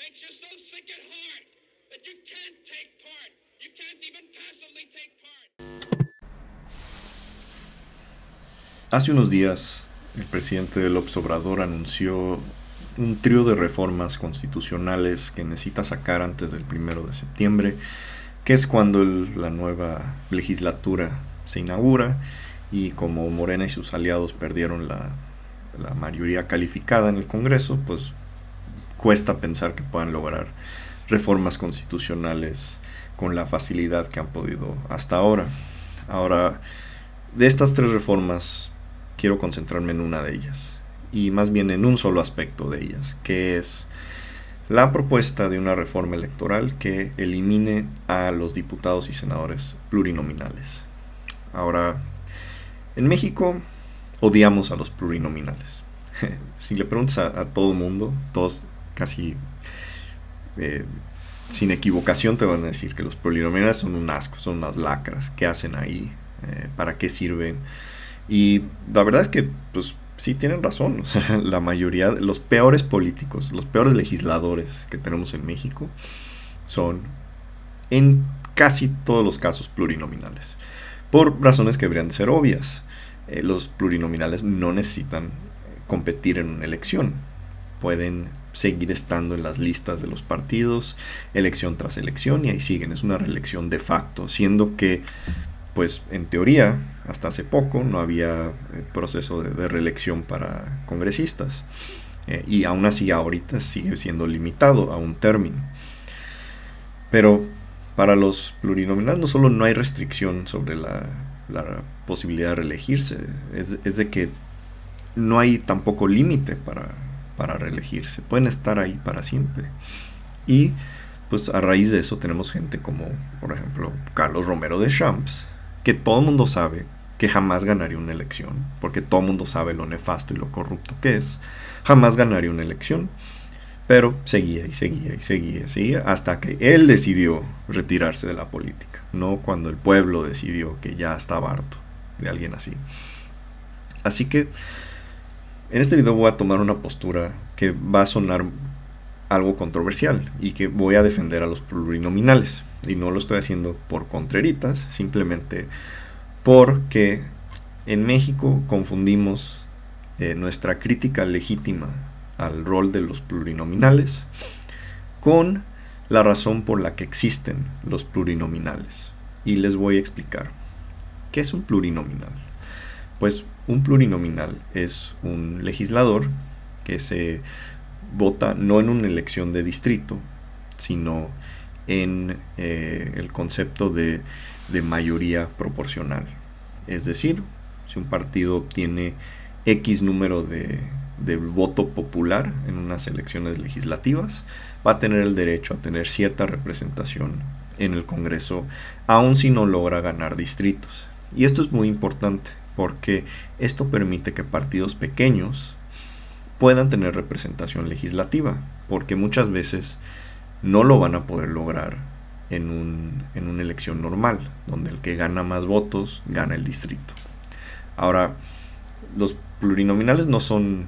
makes you so sick at heart that you can't take part. You can't even passively take part. Hace unos días, el presidente López Obrador anunció un trío de reformas constitucionales que necesita sacar antes del 1 de septiembre, que es cuando la nueva legislatura se inaugura, y como Morena y sus aliados perdieron la mayoría calificada en el Congreso, pues cuesta pensar que puedan lograr reformas constitucionales con la facilidad que han podido hasta ahora. Ahora, de estas tres reformas, quiero concentrarme en una de ellas, y más bien en un solo aspecto de ellas, que es la propuesta de una reforma electoral que elimine a los diputados y senadores plurinominales. Ahora, en México odiamos a los plurinominales. Si le preguntas a todo el mundo, todos casi sin equivocación te van a decir que los plurinominales son un asco, son unas lacras. ¿Qué hacen ahí? ¿Para qué sirven? Y la verdad es que, pues, sí tienen razón. O sea, la mayoría, los peores políticos, los peores legisladores que tenemos en México son, en casi todos los casos, plurinominales. Por razones que deberían ser obvias. Los plurinominales no necesitan competir en una elección. Pueden seguir estando en las listas de los partidos, elección tras elección, y ahí siguen. Es una reelección de facto, siendo que, pues, en teoría, hasta hace poco no había proceso de reelección para congresistas, y aún así ahorita sigue siendo limitado a un término. Pero para los plurinominales no solo no hay restricción sobre la posibilidad de reelegirse, es de que no hay tampoco límite para reelegirse. Pueden estar ahí para siempre. Y pues a raíz de eso tenemos gente como, por ejemplo, Carlos Romero de Champs, que todo el mundo sabe que jamás ganaría una elección, porque todo el mundo sabe lo nefasto y lo corrupto que es. Jamás ganaría una elección, pero seguía y seguía y seguía y seguía hasta que él decidió retirarse de la política, no cuando el pueblo decidió que ya estaba harto de alguien así. Así que en este video voy a tomar una postura que va a sonar algo controversial y que voy a defender a los plurinominales. Y no lo estoy haciendo por contreritas, simplemente porque en México confundimos nuestra crítica legítima al rol de los plurinominales con la razón por la que existen los plurinominales. Y les voy a explicar. ¿Qué es un plurinominal? Pues un plurinominal es un legislador que se vota no en una elección de distrito, sino en el concepto de mayoría proporcional. Es decir, si un partido obtiene X número de voto popular en unas elecciones legislativas, va a tener el derecho a tener cierta representación en el Congreso, aun si no logra ganar distritos. Y esto es muy importante, porque esto permite que partidos pequeños puedan tener representación legislativa, porque muchas veces no lo van a poder lograr en una elección normal, donde el que gana más votos gana el distrito. Ahora, los plurinominales no son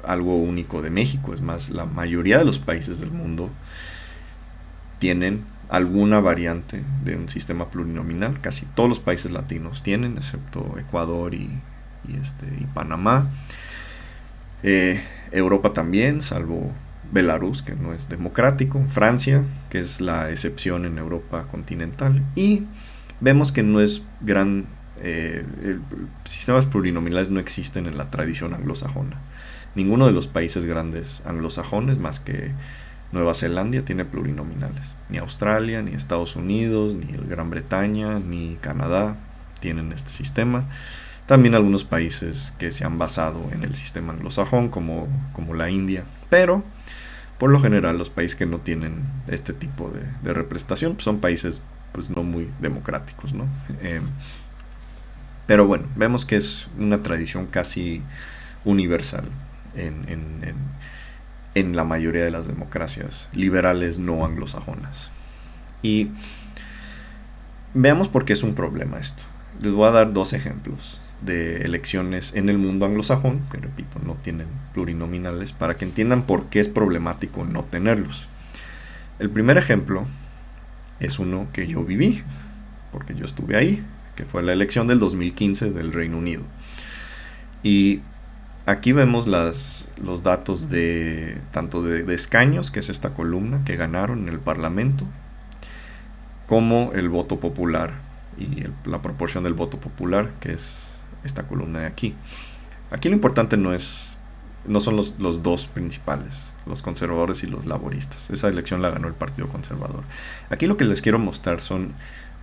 algo único de México, es más, la mayoría de los países del mundo tienen alguna variante de un sistema plurinominal. Casi todos los países latinos tienen, excepto Ecuador y Panamá. Europa también, salvo Belarus, que no es democrático. Francia, que es la excepción en Europa continental. Y vemos que no es sistemas plurinominales no existen en la tradición anglosajona. Ninguno de los países grandes anglosajones, más que Nueva Zelanda, tiene plurinominales. Ni Australia, ni Estados Unidos, ni Gran Bretaña, ni Canadá tienen este sistema. También algunos países que se han basado en el sistema anglosajón, como la India. Pero, por lo general, los países que no tienen este tipo de representación pues son países pues no muy democráticos, ¿no? Pero bueno, vemos que es una tradición casi universal en la mayoría de las democracias liberales no anglosajonas. Y veamos por qué es un problema esto. Les voy a dar dos ejemplos de elecciones en el mundo anglosajón, que repito, no tienen plurinominales, para que entiendan por qué es problemático no tenerlos. El primer ejemplo es uno que yo viví, porque yo estuve ahí, que fue la elección del 2015 del Reino Unido. Y aquí vemos los datos de tanto de escaños, que es esta columna que ganaron en el Parlamento, como el voto popular y la proporción del voto popular, que es esta columna de aquí. Aquí lo importante no son los dos principales, los conservadores y los laboristas. Esa elección la ganó el Partido Conservador. Aquí lo que les quiero mostrar son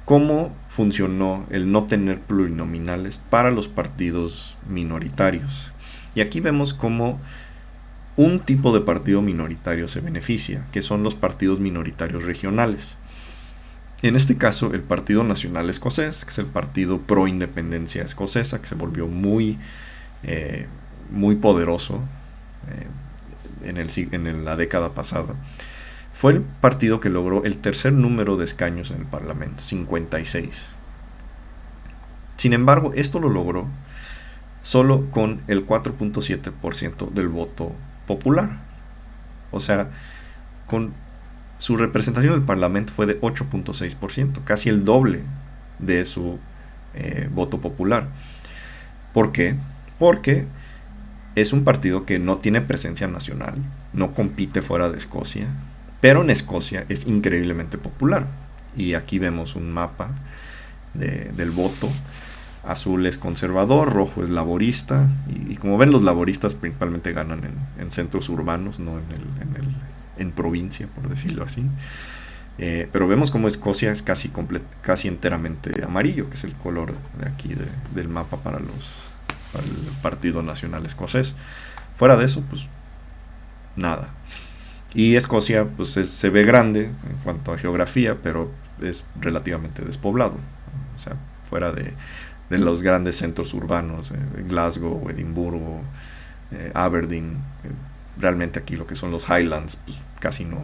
cómo funcionó el no tener plurinominales para los partidos minoritarios. Y aquí vemos cómo un tipo de partido minoritario se beneficia, que son los partidos minoritarios regionales. En este caso, el Partido Nacional Escocés, que es el partido pro independencia escocesa, que se volvió muy poderoso en la década pasada, fue el partido que logró el tercer número de escaños en el Parlamento, 56. Sin embargo, esto lo logró solo con el 4.7% del voto popular. O sea, con su representación en el Parlamento fue de 8.6%, casi el doble de su voto popular. ¿Por qué? Porque es un partido que no tiene presencia nacional, no compite fuera de Escocia, pero en Escocia es increíblemente popular. Y aquí vemos un mapa del voto. Azul es conservador, rojo es laborista, y como ven, los laboristas principalmente ganan en centros urbanos, no en provincia, por decirlo así. Pero vemos como Escocia es casi enteramente amarillo, que es el color de aquí del mapa para el Partido Nacional Escocés. Fuera de eso, pues nada. Y Escocia pues se ve grande en cuanto a geografía, pero es relativamente despoblado. O sea, fuera de los grandes centros urbanos, Glasgow, Edimburgo, Aberdeen, realmente aquí lo que son los Highlands, pues casi no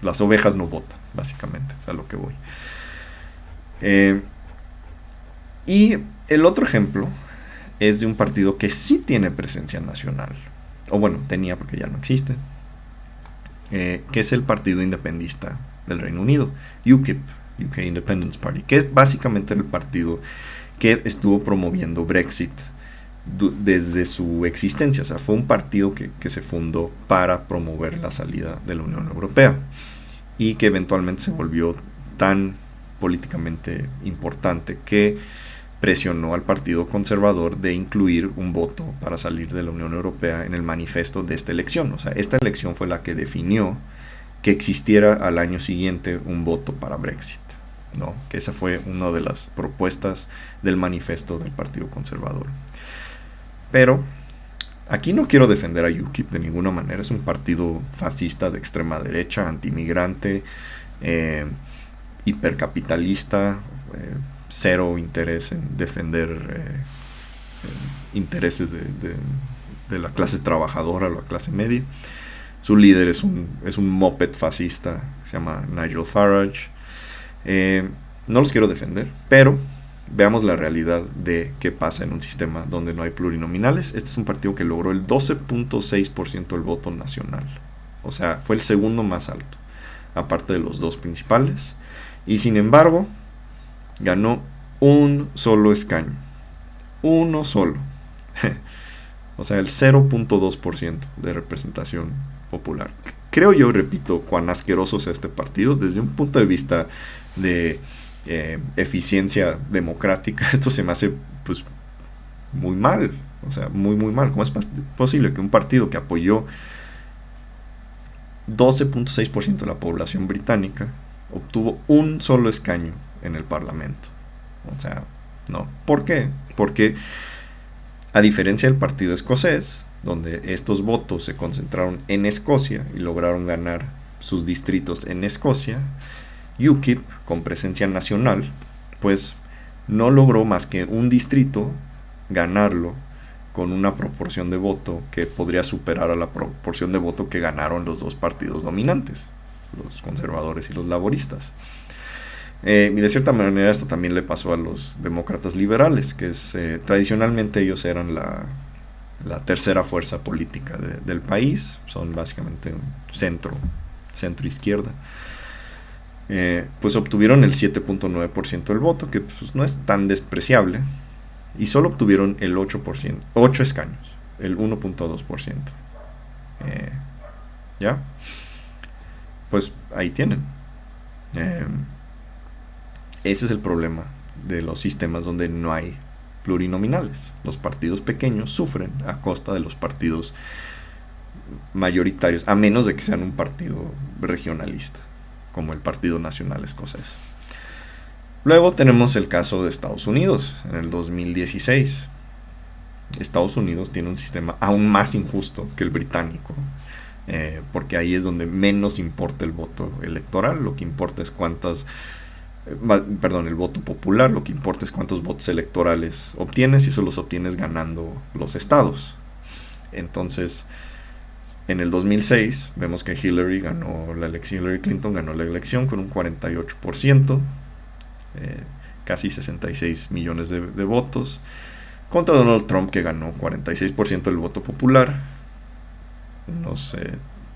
las ovejas no votan, básicamente, es a lo que voy. Y el otro ejemplo es de un partido que sí tiene presencia nacional, o bueno, tenía porque ya no existe, que es el Partido Independentista del Reino Unido, UKIP, UK Independence Party, que es básicamente el partido que estuvo promoviendo Brexit desde su existencia. O sea, fue un partido que se fundó para promover la salida de la Unión Europea y que eventualmente se volvió tan políticamente importante que presionó al Partido Conservador de incluir un voto para salir de la Unión Europea en el manifiesto de esta elección. O sea, esta elección fue la que definió que existiera al año siguiente un voto para Brexit, ¿no? Que esa fue una de las propuestas del manifiesto del Partido Conservador. Pero aquí no quiero defender a UKIP de ninguna manera. Es un partido fascista de extrema derecha, antimigrante, hipercapitalista, cero interés en defender intereses de la clase trabajadora o la clase media. Su líder es un moped fascista, se llama Nigel Farage. No los quiero defender, pero veamos la realidad de qué pasa en un sistema donde no hay plurinominales. Este es un partido que logró el 12.6% del voto nacional. O sea, fue el segundo más alto, aparte de los dos principales. Y sin embargo, ganó un solo escaño. Uno solo. O sea, el 0.2% de representación popular. Creo yo, repito, cuán asqueroso sea este partido desde un punto de vista de eficiencia democrática. Esto se me hace pues muy mal, o sea, muy mal. ¿Cómo es posible que un partido que apoyó 12.6% de la población británica obtuvo un solo escaño en el Parlamento? O sea, no. ¿Por qué? Porque a diferencia del partido escocés, donde estos votos se concentraron en Escocia y lograron ganar sus distritos en Escocia, UKIP, con presencia nacional, pues no logró más que un distrito ganarlo con una proporción de voto que podría superar a la proporción de voto que ganaron los dos partidos dominantes, los conservadores y los laboristas. Y de cierta manera esto también le pasó a los demócratas liberales, que es tradicionalmente ellos eran la tercera fuerza política del país, son básicamente un centro izquierda. Pues obtuvieron el 7.9% del voto, que pues no es tan despreciable, y solo obtuvieron el 8 escaños, el 1.2%. ¿Ya? Pues ahí tienen. Ese es el problema de los sistemas donde no hay plurinominales. Los partidos pequeños sufren a costa de los partidos mayoritarios, a menos de que sean un partido regionalista, como el Partido Nacional Escocés. Luego tenemos el caso de Estados Unidos, en el 2016. Estados Unidos tiene un sistema aún más injusto que el británico, porque ahí es donde menos importa el voto electoral, lo que importa es el voto popular, lo que importa es cuántos votos electorales obtienes, y eso los obtienes ganando los estados. Entonces, en el 2006 vemos que Hillary Clinton ganó la elección con un 48%, casi 66 millones de votos, contra Donald Trump, que ganó 46% del voto popular,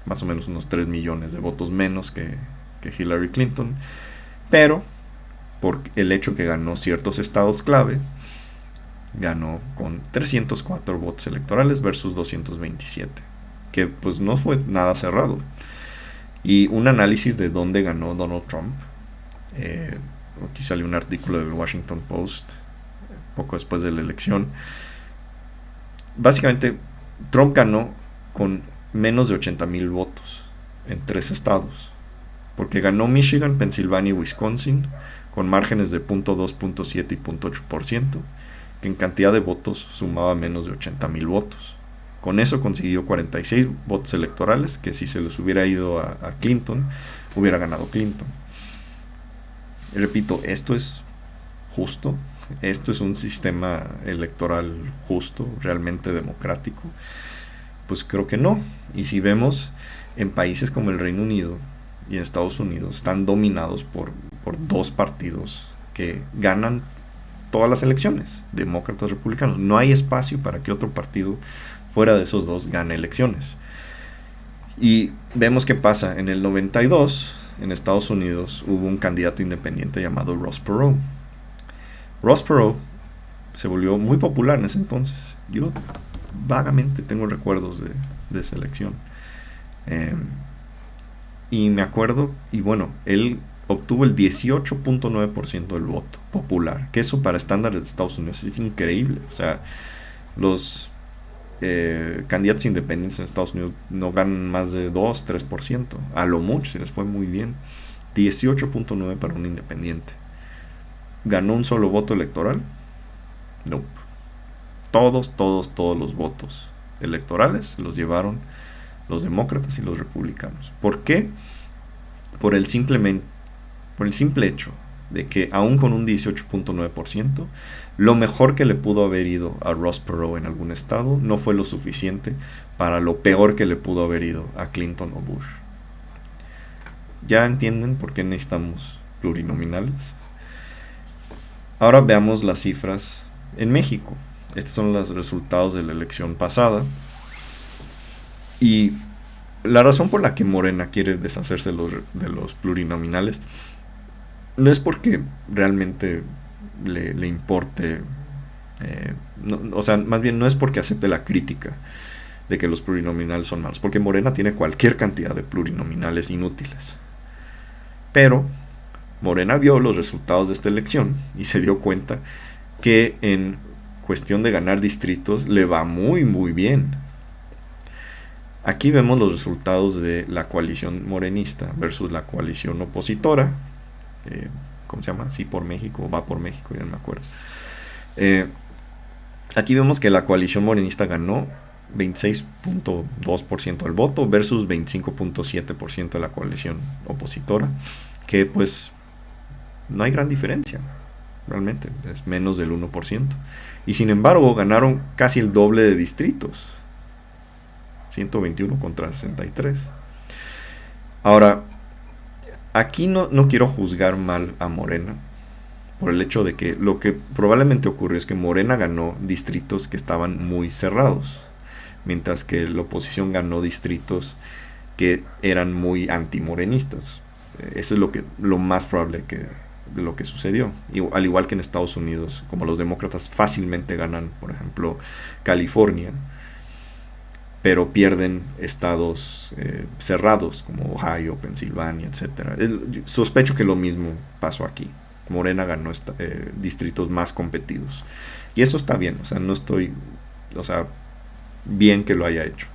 más o menos unos 3 millones de votos menos que Hillary Clinton, pero por el hecho que ganó ciertos estados clave, ganó con 304 votos electorales versus 227, que pues no fue nada cerrado. Y un análisis de dónde ganó Donald Trump, aquí salió un artículo del Washington Post poco después de la elección. Básicamente Trump ganó con menos de 80,000 votos en 3 estados, porque ganó Michigan, Pensilvania y Wisconsin con márgenes de 0.2, 0.7 y 0.8%, que en cantidad de votos sumaba menos de 80,000 votos. Con eso consiguió 46 votos electorales, que si se les hubiera ido a Clinton, hubiera ganado Clinton. Y repito, esto es justo, esto es un sistema electoral justo, realmente democrático. Pues creo que no. Y si vemos en países como el Reino Unido y en Estados Unidos, están dominados por 2 partidos que ganan todas las elecciones, demócratas, republicanos. No hay espacio para que otro partido fuera de esos 2 gane elecciones. Y vemos qué pasa. En el 92, en Estados Unidos, hubo un candidato independiente llamado Ross Perot. Ross Perot se volvió muy popular en ese entonces. Yo vagamente tengo recuerdos de esa elección. Y me acuerdo, y bueno, él obtuvo el 18.9% del voto popular, que eso para estándares de Estados Unidos es increíble. O sea, los candidatos independientes en Estados Unidos no ganan más de 2-3%, a lo mucho, si les fue muy bien. 18.9 para un independiente. ¿Ganó un solo voto electoral? No. Todos los votos electorales se los llevaron los demócratas y los republicanos. ¿Por qué? Por el simple hecho de que aún con un 18.9%, lo mejor que le pudo haber ido a Ross Perot en algún estado no fue lo suficiente para lo peor que le pudo haber ido a Clinton o Bush. ¿Ya entienden por qué necesitamos plurinominales? Ahora veamos las cifras en México. Estos son los resultados de la elección pasada. Y la razón por la que Morena quiere deshacerse de los plurinominales no es porque realmente le importe, o sea, más bien no es porque acepte la crítica de que los plurinominales son malos, porque Morena tiene cualquier cantidad de plurinominales inútiles. Pero Morena vio los resultados de esta elección y se dio cuenta que en cuestión de ganar distritos le va muy muy bien. Aquí vemos los resultados de la coalición morenista versus la coalición opositora. ¿Cómo se llama? Sí por México, o Va por México, ya no me acuerdo. Aquí vemos que la coalición morenista ganó 26.2% del voto versus 25.7% de la coalición opositora, que pues no hay gran diferencia, realmente, es menos del 1%. Y sin embargo ganaron casi el doble de distritos, 121 contra 63. Ahora, aquí no quiero juzgar mal a Morena, por el hecho de que lo que probablemente ocurrió es que Morena ganó distritos que estaban muy cerrados, mientras que la oposición ganó distritos que eran muy antimorenistas. Eso es lo más probable de lo que sucedió. Y, al igual que en Estados Unidos, como los demócratas fácilmente ganan, por ejemplo, California, pero pierden estados cerrados como Ohio, Pensilvania, etcétera. Sospecho que lo mismo pasó aquí. Morena ganó distritos más competidos. Y eso está bien, o sea, no estoy, o sea, bien que lo haya hecho.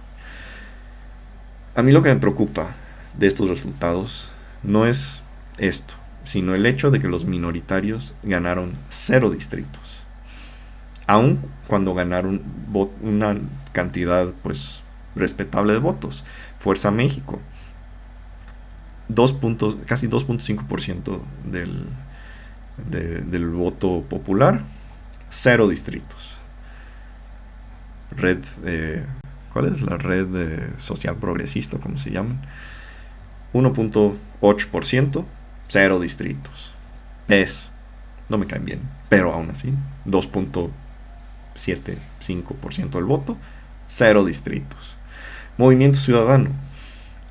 A mí lo que me preocupa de estos resultados no es esto, sino el hecho de que los minoritarios ganaron 0 distritos. Aun cuando ganaron una cantidad pues respetable de votos. Fuerza México, casi 2.5% del voto popular, 0 distritos. ¿Cuál es la red social progresista? ¿Cómo se llaman? 1.8%, 0 distritos. No me caen bien, pero aún así, 2.75% del voto, 0 distritos. Movimiento Ciudadano,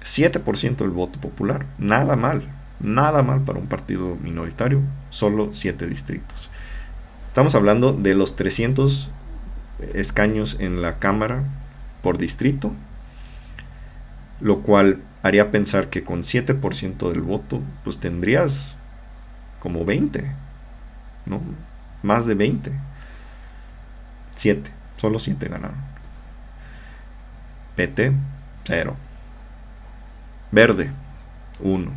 7% del voto popular, nada mal para un partido minoritario, solo 7 distritos. Estamos hablando de los 300 escaños en la Cámara por distrito, lo cual haría pensar que con 7% del voto, pues tendrías como 20, ¿no? Más de 20. 7, solo 7 ganaron. PT, 0. Verde, 1.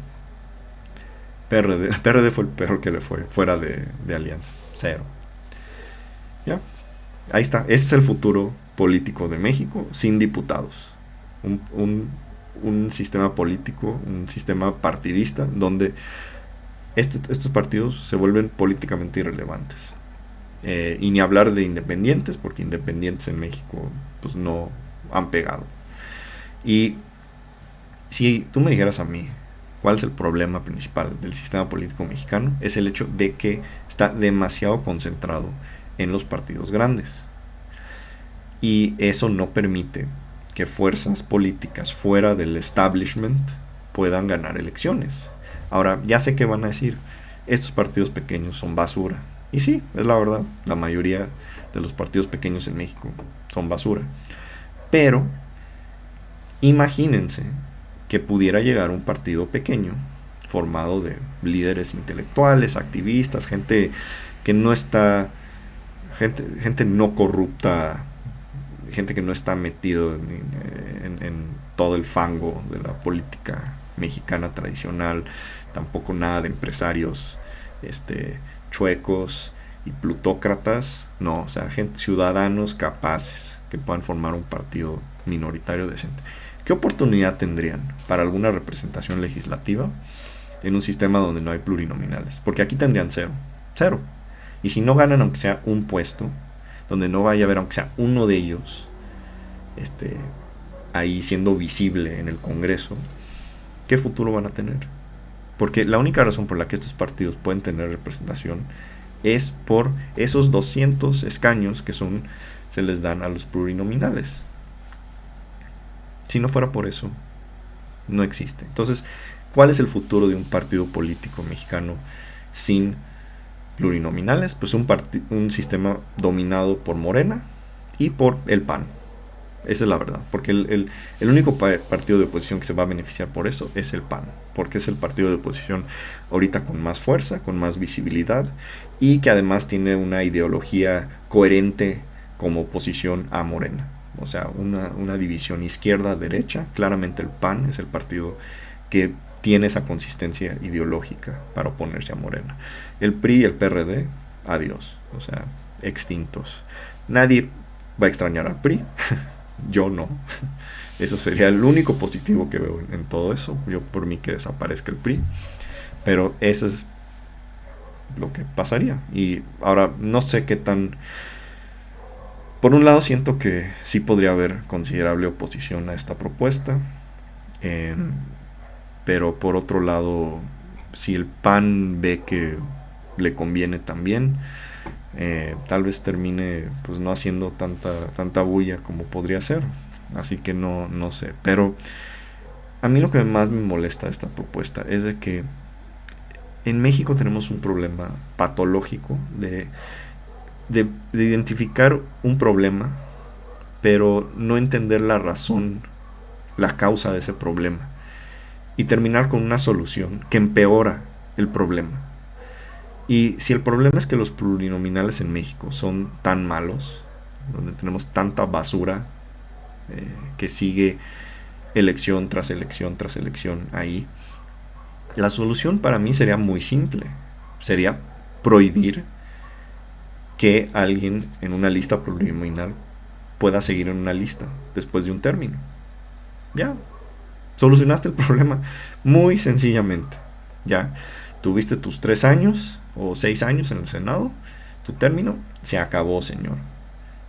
PRD fue el peor que le fue, fuera de alianza, 0. Ya, ahí está. Ese es el futuro político de México sin diputados. Un sistema político, un sistema partidista, donde estos partidos se vuelven políticamente irrelevantes. Y ni hablar de independientes, porque independientes en México pues no han pegado. Y si tú me dijeras a mí cuál es el problema principal del sistema político mexicano, es el hecho de que está demasiado concentrado en los partidos grandes. Y eso no permite que fuerzas políticas fuera del establishment puedan ganar elecciones. Ahora, ya sé que van a decir, estos partidos pequeños son basura. Y sí, es la verdad, la mayoría de los partidos pequeños en México son basura. Pero, imagínense que pudiera llegar un partido pequeño, formado de líderes intelectuales, activistas, gente que no está, gente no corrupta, gente que no está metido en todo el fango de la política mexicana tradicional, tampoco nada de empresarios chuecos y plutócratas, no, o sea, ciudadanos capaces que puedan formar un partido minoritario decente. ¿Qué oportunidad tendrían para alguna representación legislativa en un sistema donde no hay plurinominales? Porque aquí tendrían 0. Y si no ganan aunque sea un puesto, donde no vaya a haber aunque sea uno de ellos ahí siendo visible en el Congreso, ¿qué futuro van a tener? Porque la única razón por la que estos partidos pueden tener representación es por esos 200 escaños que se les dan a los plurinominales. Si no fuera por eso, no existe. Entonces, ¿cuál es el futuro de un partido político mexicano sin plurinominales? Pues un sistema dominado por Morena y por el PAN. Esa es la verdad, porque el único partido de oposición que se va a beneficiar por eso es el PAN, porque es el partido de oposición ahorita con más fuerza, con más visibilidad, y que además tiene una ideología coherente como oposición a Morena. O sea, una división izquierda-derecha. Claramente el PAN es el partido que tiene esa consistencia ideológica para oponerse a Morena. El PRI y el PRD, adiós, o sea, extintos. Nadie va a extrañar al PRI. Yo no. Eso sería el único positivo que veo en todo eso. Yo por mí que desaparezca el PRI. Pero eso es lo que pasaría. Y ahora no sé qué tan... Por un lado siento que sí podría haber considerable oposición a esta propuesta. Pero por otro lado si el PAN ve que le conviene también, tal vez termine pues no haciendo tanta bulla como podría ser. Así que no sé. Pero a mí lo que más me molesta de esta propuesta es de que en México tenemos un problema patológico de identificar un problema, pero no entender la razón, la causa de ese problema, y terminar con una solución que empeora el problema. Y si el problema es que los plurinominales en México son tan malos, donde tenemos tanta basura que sigue elección tras elección tras elección ahí, la solución para mí sería muy simple. Sería prohibir que alguien en una lista plurinominal pueda seguir en una lista después de un término. Ya, solucionaste el problema muy sencillamente. Ya, tuviste tus 3 años o 6 años en el Senado, tu término se acabó, señor.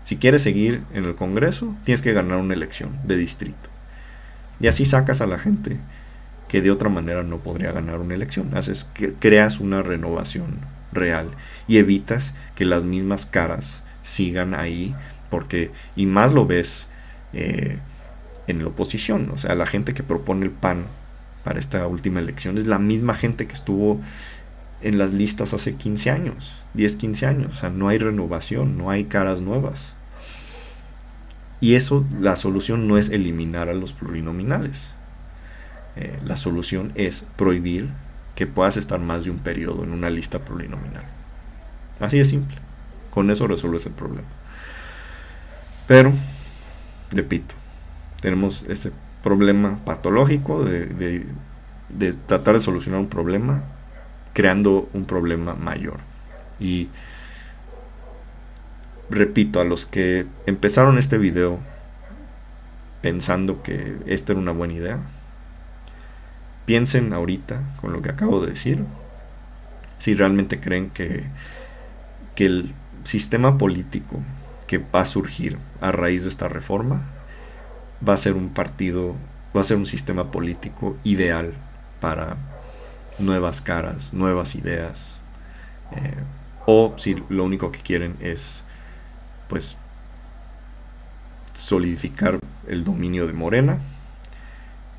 Si quieres seguir en el Congreso, tienes que ganar una elección de distrito. Y así sacas a la gente que de otra manera no podría ganar una elección. Creas una renovación real y evitas que las mismas caras sigan ahí, porque, y más lo ves en la oposición, o sea, la gente que propone el PAN para esta última elección es la misma gente que estuvo en las listas hace 15 años, 10, 15 años, o sea, no hay renovación, no hay caras nuevas. Y eso, la solución no es eliminar a los plurinominales. La solución es prohibir que puedas estar más de un periodo en una lista plurinominal. Así de simple. Con eso resuelves el problema. Pero, repito, tenemos este problema patológico de tratar de solucionar un problema creando un problema mayor. Y repito, a los que empezaron este video pensando que esta era una buena idea, piensen ahorita con lo que acabo de decir, si realmente creen que el sistema político que va a surgir a raíz de esta reforma va a ser un sistema político ideal para nuevas caras, nuevas ideas, o si lo único que quieren es pues solidificar el dominio de Morena,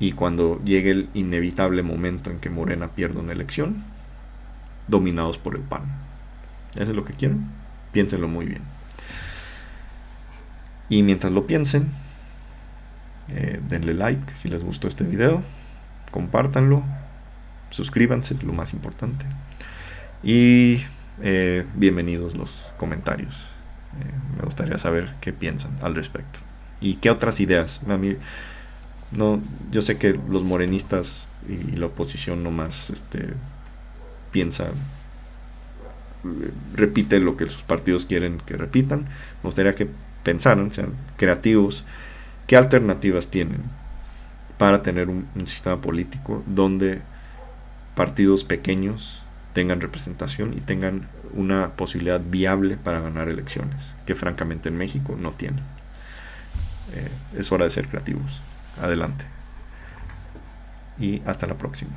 y cuando llegue el inevitable momento en que Morena pierda una elección, dominados por el PAN. ¿Eso es lo que quieren? Piénsenlo muy bien. Y mientras lo piensen, denle like si les gustó este video, compártanlo, suscríbanse, lo más importante, y bienvenidos los comentarios. Me gustaría saber qué piensan al respecto y qué otras ideas. A mí, no, yo sé que los morenistas y la oposición nomás piensan, repite lo que sus partidos quieren que repitan. Me gustaría que pensaran, sean creativos, qué alternativas tienen para tener un sistema político donde partidos pequeños tengan representación y tengan una posibilidad viable para ganar elecciones, que francamente en México no tienen. Es hora de ser creativos. Adelante. Y hasta la próxima.